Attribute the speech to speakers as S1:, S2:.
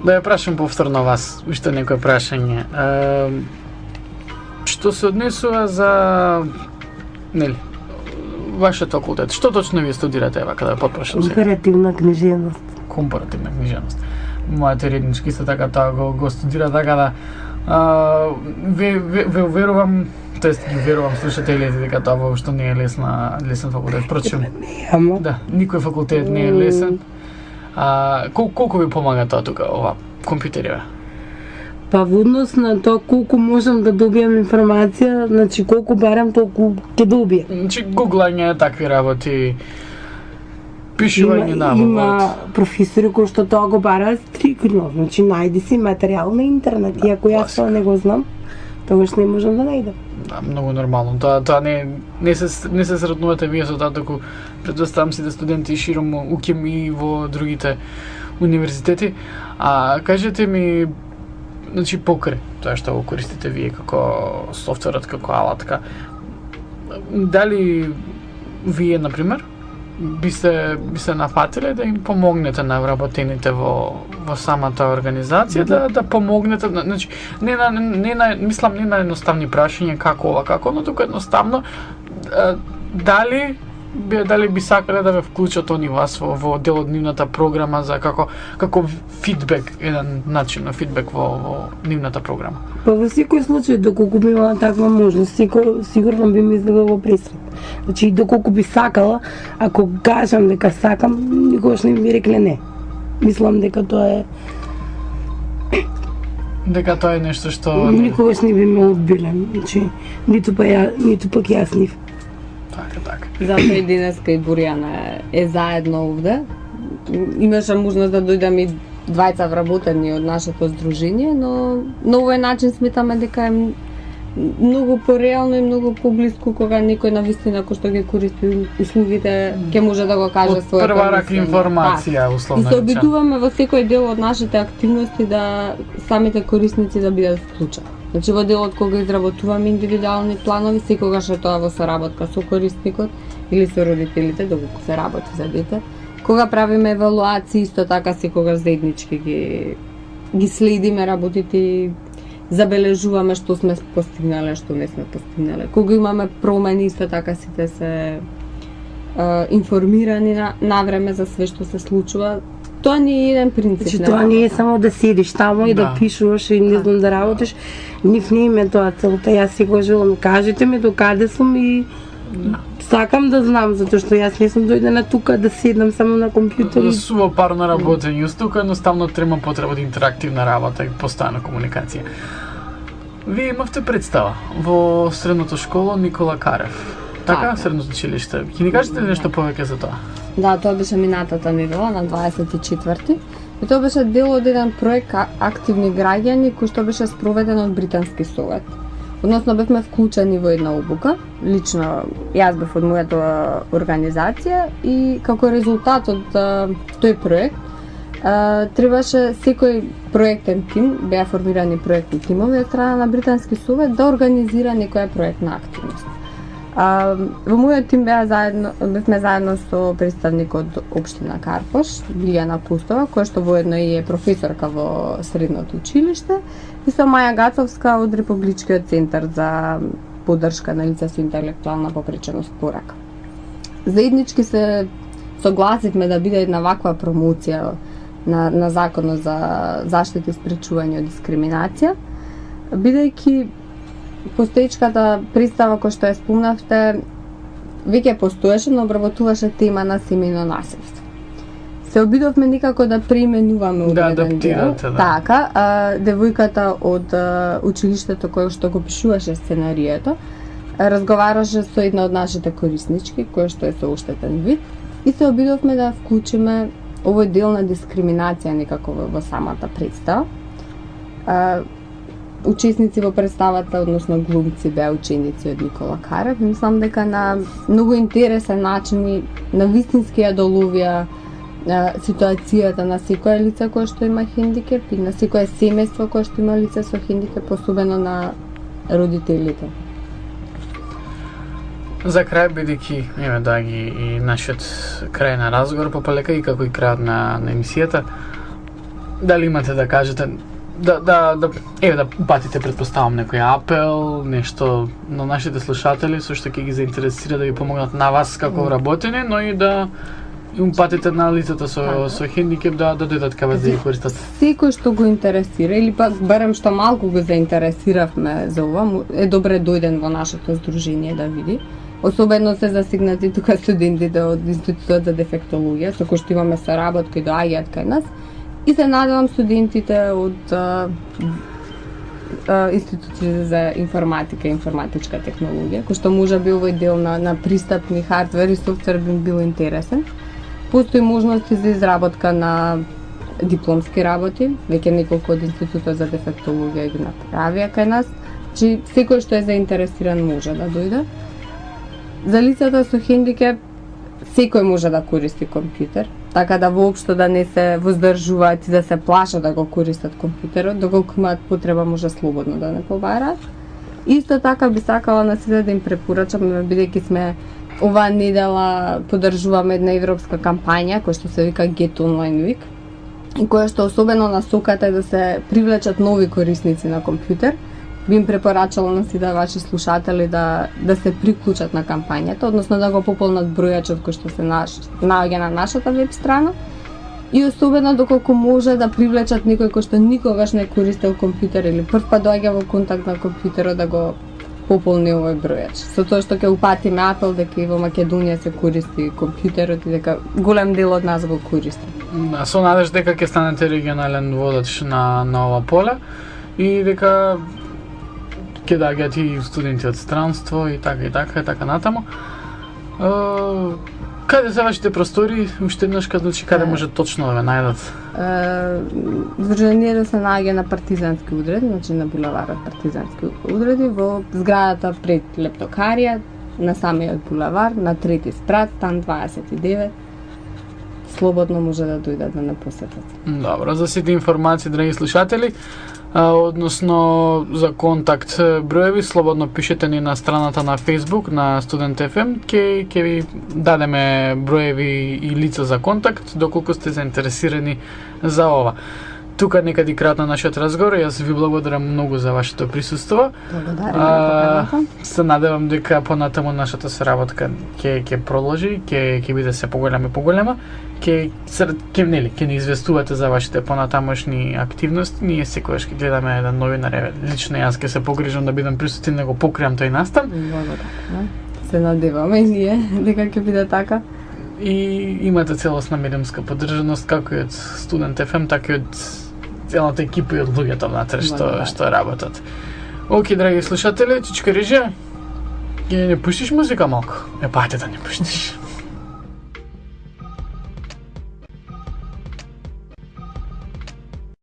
S1: Да ја прашам повторно вас, уште некој прашање. Што се однесува за нели вашиот факултет? Што точно вие студирате, ева, каде потпрашам сега?
S2: Компаративна книжевност.
S1: Компаративна книжевност. Мојот реднички исто така тоа го студира, така да ве уверувам, тоест ги уверувам слушателите дека тоа воопшто не е лесен факултет. Впрочем, да, никој факултет не е лесен. Колку ви помага тоа тука, ова компјутерива?
S2: Па во однос на тоа колку можам да добијам информација, значи колку барам толку ќе добијам.
S1: Значи гуглање, такви работи, пишување на
S2: Има професори кои што тоа го бараат стрикно, значи најди си материјал на интернет, и ако јас тоа не го знам, тогаш не можам да најдам.
S1: Да, многу нормално. Тоа не се сретнувате вие со тоа, току претпоставам сите студенти широм УКИМ и во другите универзитети. Кажете ми, значи покрај тоа што го користите вие како софтверот, како алатка, дали вие, например, би се нафатиле да им помогнете на вработените во самата организација, да помогнете, значи не на едноставни прашања како, но туку едноставно дали би сакале да ве вклучат они вас во дел од нивната програма за како фидбек, еден начин на фидбек во нивната програма.
S2: Па во секој случај, доколку би имала таква можност, сигурно би ми изгледало пресрет. Значи, доколку би сакала, ако кажам дека сакам, никогаш не би рекле не. Мислам дека тоа е...
S1: Дека тоа е нешто што...
S2: Никогаш не би ме одбиле, значи, ниту пак јас нив.
S1: Така.
S3: Затоа и денеска и Борјана е заедно овде. Имаше можност да дојдам и двајца вработени од нашето здружение, но на овој начин сметаме дека е многу пореално и многу поблиску кога некој навистина кој што ги користи услугите ќе може да го каже својата
S1: прва рака информација, условно.
S3: И се обидуваме во секој дел од нашите активности да самите корисници да бидат вклучени. Значи во делот кога изработуваме индивидуални планови, секогаш е тоа во соработка со корисникот или со родителите, доколку се работи за дете. Кога правиме евалуации, исто така секогаш заеднички ги следиме работите и забележуваме што сме постигнале, што не сме постигнале. Кога имаме промени, исто така сите се информирани на време за све што се случува. Тоа не е еден принцип.
S2: Значи тоа не е само да седиш таму и да пишуваш и не знам да работиш. Нив не име тоа целта. Јас си го желам, кажете ми до каде сум и сакам да знам, затоа што јас не сум дојдена тука да седнам само на компјутер.
S1: Субопарно работење, тука едноставно трема потреба од интерактивна работа и постојана комуникација. Вие имавте представа во средното школо Никола Карев. Така, средното училиште. Ќе ни кажете нешто повеќе за тоа?
S3: Да, тоа беше минатата недела на 24-ти. И тоа беше дел од еден проект активни граѓани кој што беше спроведен од Британски совет. Односно бевме вклучени во една обука, лично јас бев од мојата организација и како резултат од тој проект требаше секој проектен тим, беа формирани проектни тимови од страна на Британски совет да организира некоја проектна активност. Во мојот тим бевме заедно со представник од општина Карпош, Билјана Пустова, која што воедно и е професорка во средното училиште, и со Маја Гацовска од Републичкиот центар за поддршка на лица со интелектуална попреченост Порака. Заеднички се согласивме да биде една ваква промоција на Законот за заштита и спречување од дискриминација, бидејќи постоечката представа која што ја спомнавте веќе постоеше, но обработуваше тема на семејно насилство. Се обидовме никако да преименуваме одреден дел. Така, девојката од училиштето која што го пишуваше сценарието разговараше со една од нашите кориснички, која што е со оштетен вид, и се обидовме да вклучиме овој дел на дискриминација некако во самата представа. Учесници во представата, односно глумци, беа ученици од Никола Карев. Мислам дека на многу интересен начин и на вистински ја доловија ситуацијата на секоја лице кој што има хендикеп и на секоја семејство кој што има лице со хендикеп, особено на родителите.
S1: За крај, бидејќи еве даги и нашиот крај на разговор, попалека и како и крајот на емисијата, Дали имате да кажете да упатите, предпоставам, некој апел, нешто на нашите слушатели, со што ќе ги заинтересира да ви помогнат на вас како вработене, но и да им патите на лицата со хендикеп да дојдат кај вас да ги користат.
S3: Секој што го интересира или пак барем што малку го заинтересиравме за ова, е добре дојден во нашето здружение да види. Особено се засигнати тука студентите од Институтот за дефектологија, со кои што имаме соработка и доаѓаат кај нас. И се надевам студентите од Институтите за информатика и информатичка технологија, кој што може би овој дел на пристапни хардвер и софтвер би бил интересен. Постои можности за изработка на дипломски работи, веќе неколку од Институтот за дефектологија ги направија кај нас, че секој што е заинтересиран може да дојде. За лицата со хендикеп, секој може да користи компјутер, така да воопшто да не се воздржуваат и да се плашат да го користат компјутерот, доколку имаат потреба може слободно да не побараат. Исто така би сакала на сите да им препорачам, бидејќи сме оваа недела поддржуваме една европска кампања која што се вика Get Online Week, и која што особено насоката е да се привлечат нови корисници на компјутер. Би им препорачала на сите ваши слушатели да се приклучат на кампањата, односно да го пополнат бројачот кој што се наоѓа на нашата веб страна, и особено доколку може да привлечат некој кој што никогаш не користел компјутер или прв пат доаѓа во контакт на компјутерот да го пополни овој бројач. Со тоа што ќе упатиме апел дека и во Македонија се користи компјутерот и дека голем дел од нас го користи.
S1: Со надеж дека ќе станете регионален водач на ова поле и дека ќе доаѓаат и студенти од странство и така натаму. Каде се вашите простори? Уште еднаш каде може точно да ве најдат?
S3: Здружението се наоѓа на Партизански удред, значи на булеварот Партизански удреди, во зградата пред Лептокарија, на самиот булевар, на трети спрат, стан 29. Слободно може да дојдат да не посетат.
S1: Добро, за сите информации, драги слушатели, односно за контакт броеви, слободно пишете ни на страната на Facebook на Student FM, ќе ви дадеме броеви и лица за контакт, доколку сте заинтересирани за ова. Тука некаде крајот на нашиот разговор, јас ви благодарам многу за вашето присуство.
S3: Благодарам.
S1: Се надевам дека понатаму нашата соработка ќе продолжи, ќе биде се поголема, ќе ни известувате за вашите понатамошни активности. Ние секогаш ќе гледаме еден новинар, лично јас ќе се погрижам да бидам присутен да го покријам тој настан.
S3: Благодарам. Се надеваме и ние дека ќе биде така.
S1: И имате целосна медиумска поддржаност како и од Student FM, така и од целата екипа и од луѓето внатре што работат. Оки, драги слушатели, Чичка Рижија, ќе не пуштиш музика малку? Пајте да не пуштиш.